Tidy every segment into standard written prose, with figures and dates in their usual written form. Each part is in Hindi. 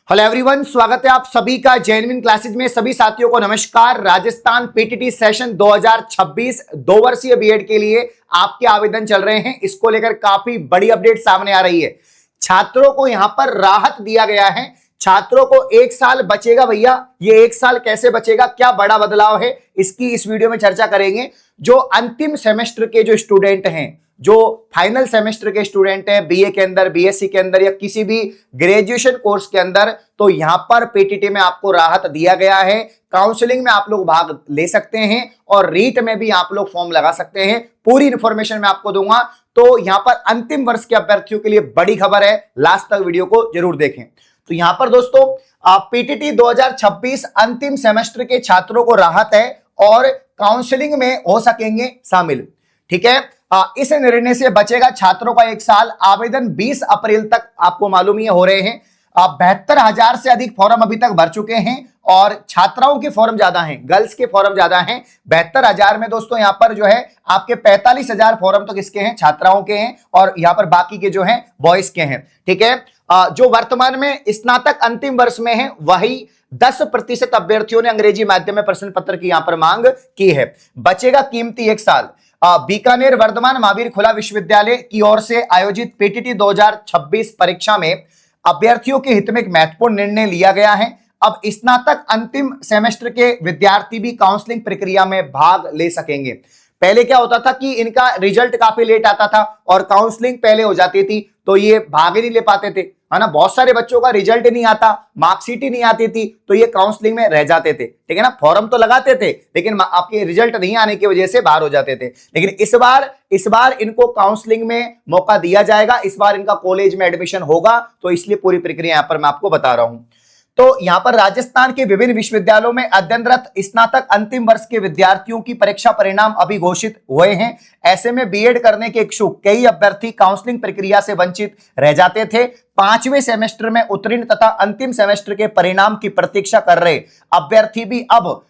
हेलो एवरीवन, स्वागत है आप सभी का जेन्युइन क्लासेज में। सभी साथियों को नमस्कार। राजस्थान पीटीटी सेशन 2026 2 वर्षीय बीएड के लिए आपके आवेदन चल रहे हैं। इसको लेकर काफी बड़ी अपडेट सामने आ रही है। छात्रों को यहां पर राहत दिया गया है। छात्रों को 1 साल बचेगा। भैया ये 1 साल कैसे बचेगा, क्या बड़ा बदलाव है, इसकी इस वीडियो में चर्चा करेंगे। जो अंतिम सेमेस्टर के जो स्टूडेंट हैं, जो फाइनल सेमेस्टर के स्टूडेंट हैं बीए के अंदर, बीएससी के अंदर या किसी भी ग्रेजुएशन कोर्स के अंदर, तो यहां पर पीटीटी में आपको राहत दिया गया है। काउंसलिंग में आप लोग भाग ले सकते हैं और रीट में भी आप लोग फॉर्म लगा सकते हैं। पूरी इंफॉर्मेशन मैं आपको दूंगा। तो यहां पर अंतिम वर्ष के अभ्यर्थियों के लिए बड़ी खबर है, लास्ट तक वीडियो को जरूर देखें। तो यहां पर दोस्तों पीटीटी 2026 अंतिम सेमेस्टर के छात्रों को राहत है और काउंसलिंग में हो सकेंगे शामिल। ठीक है, इस निर्णय से बचेगा छात्रों का 1 साल। आवेदन 20 अप्रैल तक आपको मालूम ही हो रहे हैं। 72,000 से अधिक फॉर्म अभी तक भर चुके हैं और छात्राओं के फॉर्म ज्यादा हैं, गर्ल्स के फॉर्म ज्यादा हैं। 72,000 में दोस्तों यहां पर जो है आपके 45,000 फॉर्म तो किसके हैं, छात्राओं के हैं, और यहां पर बाकी के जो हैं बॉयज के हैं। ठीक है, जो वर्तमान में स्नातक अंतिम वर्ष में है वही 10% अभ्यर्थियों ने अंग्रेजी माध्यम में प्रश्न पत्र की यहां पर मांग की है। बचेगा कीमती 1 साल। बीकानेर वर्धमान महावीर खुला विश्वविद्यालय की ओर से आयोजित पीटीटी 2026 परीक्षा में अभ्यर्थियों के हित में एक महत्वपूर्ण निर्णय लिया गया है। अब स्नातक अंतिम सेमेस्टर के विद्यार्थी भी काउंसलिंग प्रक्रिया में भाग ले सकेंगे। पहले क्या होता था कि इनका रिजल्ट काफी लेट आता था और काउंसलिंग पहले हो जाती थी, तो ये भाग ही नहीं ले पाते थे, है ना। बहुत सारे बच्चों का रिजल्ट ही नहीं आता, मार्कशीट ही नहीं आती थी, तो ये काउंसलिंग में रह जाते थे। ठीक है ना, फॉर्म तो लगाते थे लेकिन आपके रिजल्ट नहीं आने की वजह से बाहर हो जाते थे। लेकिन इस बार इनको काउंसलिंग में मौका दिया जाएगा। इस बार इनका कॉलेज में एडमिशन होगा, तो इसलिए पूरी प्रक्रिया यहां पर मैं आपको बता रहा हूं। तो यहां पर राजस्थान के विभिन्न विश्वविद्यालयों में अध्ययनरत स्नातक अंतिम वर्ष के विद्यार्थियों की परीक्षा परिणाम अभी घोषित हुए हैं। ऐसे में बीएड करने के इच्छुक कई अभ्यर्थी काउंसलिंग प्रक्रिया से वंचित रह जाते थे। 5वें सेमेस्टर में उत्तीर्ण तथा अंतिम सेमेस्टर के परिणाम की प्रतीक्षा कर रहे अभ्यर्थी भी अब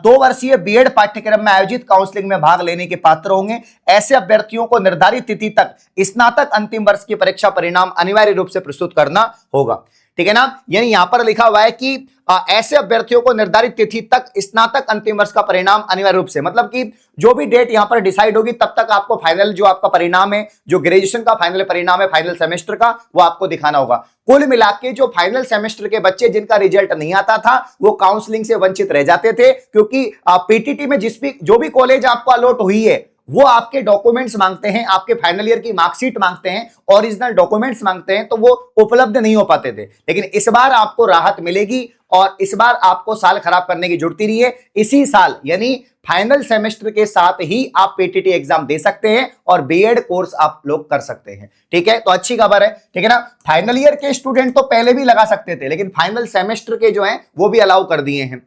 2 वर्षीय बीएड पाठ्यक्रम में आयोजित काउंसलिंग में भाग लेने के पात्र होंगे। ऐसे अभ्यर्थियों को निर्धारित तिथि तक स्नातक अंतिम वर्ष की परीक्षा परिणाम अनिवार्य रूप से प्रस्तुत करना होगा। ठीक है ना, यानी यहां पर लिखा हुआ है कि ऐसे अभ्यर्थियों को निर्धारित तिथि तक स्नातक अंतिम वर्ष का परिणाम अनिवार्य रूप से, मतलब कि जो भी डेट यहां पर डिसाइड होगी तब तक आपको फाइनल जो आपका परिणाम है, जो ग्रेजुएशन का फाइनल परिणाम है फाइनल सेमेस्टर का, वो आपको दिखाना होगा। कुल मिला के जो फाइनल सेमेस्टर के बच्चे जिनका रिजल्ट नहीं आता था वो काउंसलिंग से वंचित रह जाते थे, क्योंकि पीटीटी में जो भी कॉलेज आपको अलॉट हुई है वो आपके डॉक्यूमेंट्स मांगते हैं, आपके फाइनल ईयर की मार्कशीट मांगते हैं, ओरिजिनल डॉक्यूमेंट्स मांगते हैं, तो वो उपलब्ध नहीं हो पाते थे। लेकिन इस बार आपको राहत मिलेगी और इस बार आपको साल खराब करने की जरूरत ही नहीं है। इसी साल यानी फाइनल सेमेस्टर के साथ ही आप पीटीटी एग्जाम दे सकते हैं और बीएड कोर्स आप लोग कर सकते हैं। ठीक है, तो अच्छी खबर है। ठीक है ना, फाइनल ईयर के स्टूडेंट तो पहले भी लगा सकते थे, लेकिन फाइनल सेमेस्टर के जो है वो भी अलाउ कर दिए हैं।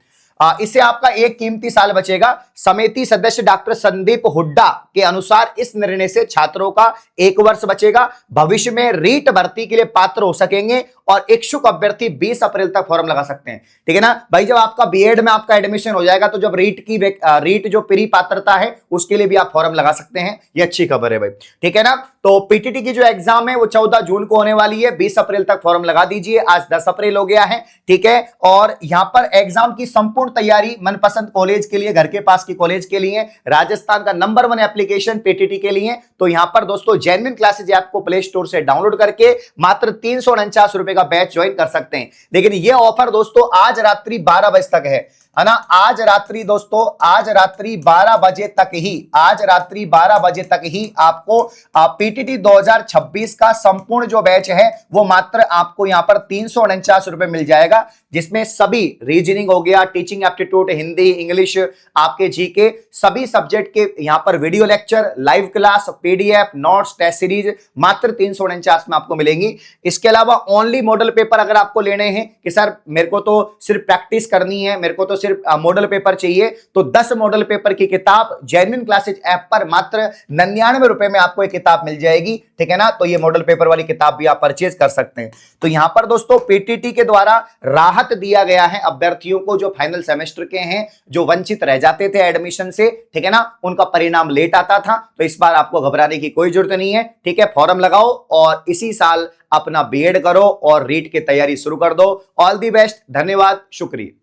इससे आपका एक कीमती साल बचेगा। समिति सदस्य डॉक्टर संदीप हुड्डा के अनुसार इस निर्णय से छात्रों का 1 वर्ष बचेगा। भविष्य में रीट भर्ती के लिए पात्र हो सकेंगे और इच्छुक अभ्यर्थी 20 अप्रैल तक फॉर्म लगा सकते हैं। ठीक है ना भाई, जब आपका बीएड में आपका एडमिशन हो जाएगा तो जब रीट जो प्री पात्रता है उसके लिए भी आप फॉर्म लगा सकते हैं। ये अच्छी खबर है भाई। ठीक है ना, तो पीटीटी की जो एग्जाम है वो 14 जून को होने वाली है। 20 अप्रैल तक फॉर्म लगा दीजिए। आज 10 अप्रैल हो गया है। ठीक है, और यहां पर एग्जाम की संपूर्ण तैयारी मनपसंद कॉलेज के लिए, घर के पास की कॉलेज के लिए, राजस्थान का नंबर 1 एप्लीकेशन पीटीटी के लिए। तो यहां पर दोस्तों जेन्युइन क्लासेज ऐप को प्ले स्टोर से डाउनलोड करके मात्र 349 रुपए का बैच ज्वाइन कर सकते हैं। लेकिन यह ऑफर दोस्तों आज रात्रि 12 बजे तक है ना। आज रात्रि दोस्तों, आज रात्रि 12 बजे तक ही, आज रात्रि 12 बजे तक ही आपको पीटीटी 2026 का संपूर्ण जो बैच है वो मात्र आपको यहां पर 349 रुपए मिल जाएगा, जिसमें सभी रीजनिंग हो गया, टीचिंग एप्टीट्यूड, हिंदी, इंग्लिश, आपके जीके, सभी सब्जेक्ट के यहां पर video lecture, live class, PDF, notes, test series मात्र 349 में आपको मिलेंगी। इसके अलावा ओनली मॉडल पेपर अगर आपको लेने हैं कि सर मेरे को तो सिर्फ प्रैक्टिस करनी है, मेरे को तो सिर्फ मॉडल पेपर चाहिए तो 10 मॉडल पेपर की किताब जेन्युइन क्लासेज ऐप पर मात्र 99 रुपए में आपको एक किताब मिल जाएगी, ठीक है ना। तो ये मॉडल पेपर वाली किताब भी आप परचेज कर सकते हैं। तो यहां पर दोस्तों पीटीटी के द्वारा राहत दिया गया है अभ्यर्थियों को जो फाइनल सेमेस्टर के हैं, जो वंचित रह जाते थे एडमिशन से, ठीक है ना, उनका परिणाम लेट आता था। तो इस बार आपको घबराने की कोई जरूरत नहीं है, ठीक है। फॉर्म लगाओ और इसी साल अपना बीएड करो और रीट की तैयारी शुरू कर दो। ऑल दी बेस्ट, धन्यवाद, शुक्रिया।